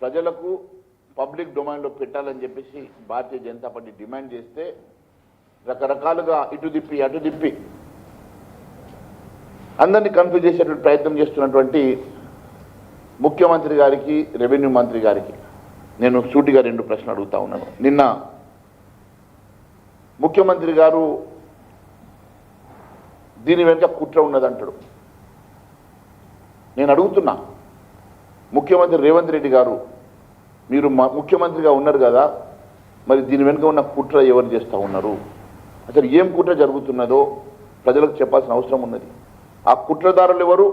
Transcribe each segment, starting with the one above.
ప్రజలకు పబ్లిక్ డొమైన్లో పెట్టాలని చెప్పేసి భారతీయ జనతా పార్టీ డిమాండ్ చేస్తే రకరకాలుగా ఇటు దిప్పి అటు దిప్పి అందరినీ కన్ఫ్యూజ్ చేసేటువంటి ప్రయత్నం చేస్తున్నటువంటి ముఖ్యమంత్రి గారికి రెవెన్యూ మంత్రి గారికి నేను సూటిగా 2 ప్రశ్నలు అడుగుతా ఉన్నాను. నిన్న ముఖ్యమంత్రి గారు దీని వెనుక కుట్ర ఉన్నదంటాడు. నేను అడుగుతున్నా, ముఖ్యమంత్రి రేవంత్ రెడ్డి గారు మీరు ముఖ్యమంత్రిగా ఉన్నారు కదా, మరి దీని వెనుక ఉన్న కుట్ర ఎవరు చేస్తూ ఉన్నారు, అసలు ఏం కుట్ర జరుగుతున్నదో ప్రజలకు చెప్పాల్సిన అవసరం ఉన్నది. ఆ కుట్రదారులు ఎవరు,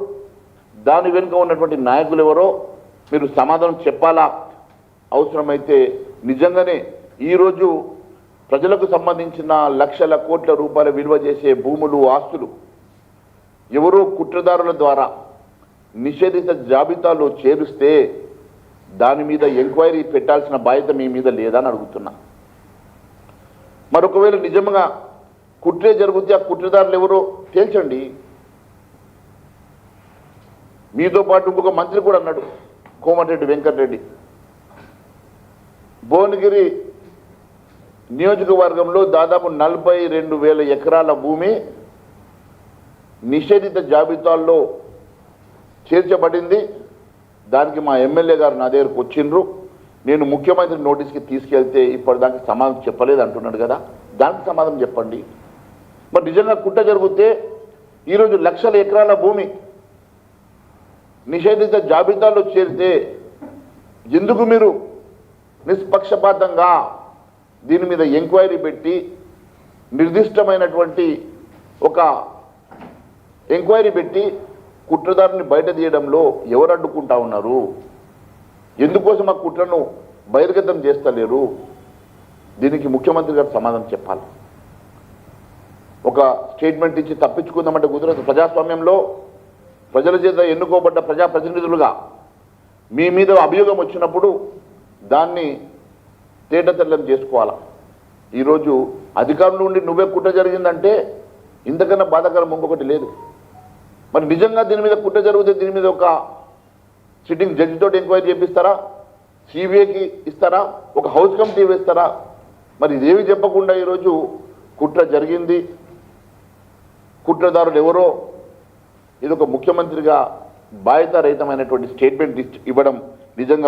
దాని వెనుక ఉన్నటువంటి నాయకులు ఎవరో మీరు సమాధానం చెప్పాలా. అవసరమైతే నిజంగానే ఈరోజు ప్రజలకు సంబంధించిన లక్షల కోట్ల రూపాయల విలువ చేసే భూములు ఆస్తులు ఎవరో కుట్రదారుల ద్వారా నిషేధిత జాబితాలో చేరుస్తే దాని మీద ఎంక్వైరీ పెట్టాల్సిన బాధ్యత మీ మీద లేదని అడుగుతున్నా. మరొకవేళ నిజంగా కుట్రే జరుగుతే ఆ కుట్రదారులు ఎవరో తేల్చండి. మీతో పాటు ఇంకొక మంత్రి కూడా అన్నాడు, కోమటిరెడ్డి వెంకటరెడ్డి, భువనగిరి నియోజకవర్గంలో దాదాపు 42,000 ఎకరాల భూమి నిషేధిత జాబితాల్లో చేర్చబడింది. దానికి మా ఎమ్మెల్యే గారు నా దగ్గరకు వచ్చిండ్రు, నేను ముఖ్యమంత్రి నోటీస్కి తీసుకెళ్తే ఇప్పటిదాకా సమాధానం చెప్పలేదు అంటున్నాడు కదా, దానికి సమాధానం చెప్పండి. మరి నిజంగా కుట్ర జరిగితే ఈరోజు లక్షల ఎకరాల భూమి నిషేధిత జాబితాలో చేరితే ఎందుకు మీరు నిష్పక్షపాతంగా దీని మీద ఎంక్వైరీ పెట్టి నిర్దిష్టమైనటువంటి ఒక ఎంక్వైరీ పెట్టి కుట్రదారుని బయట తీయడంలో ఎవరు అడ్డుకుంటా ఉన్నారు? ఎందుకోసం ఆ కుట్రను బహిర్గతం చేస్తలేరు? దీనికి ముఖ్యమంత్రి గారు సమాధానం చెప్పాలి. ఒక స్టేట్మెంట్ ఇచ్చి తప్పించుకుందామంటే కుదరదు. ప్రజాస్వామ్యంలో ప్రజల చేత ఎన్నుకోబడ్డ ప్రజాప్రతినిధులుగా మీ మీద అభియోగం వచ్చినప్పుడు దాన్ని తేటతెల్లం చేసుకోవాలా. ఈరోజు అధికారంలో ఉండి నువ్వే కుట్ర జరిగిందంటే ఇంతకన్నా బాధాకరం ఇంకొకటి లేదు. మరి నిజంగా దీని మీద కుట్ర జరిగితే దీని మీద ఒక సిట్టింగ్ జడ్జితో ఎంక్వైరీ చేపిస్తారా, సిబిఐకి ఇస్తారా, ఒక హౌస్ కమిటీ వేస్తారా? మరి ఇదేమి చెప్పకుండా ఈరోజు కుట్ర జరిగింది, కుట్రదారులు ఎవరో, ఇది ఒక ముఖ్యమంత్రిగా బాధ్యతారహితమైనటువంటి స్టేట్మెంట్ ఇవ్వడం నిజంగా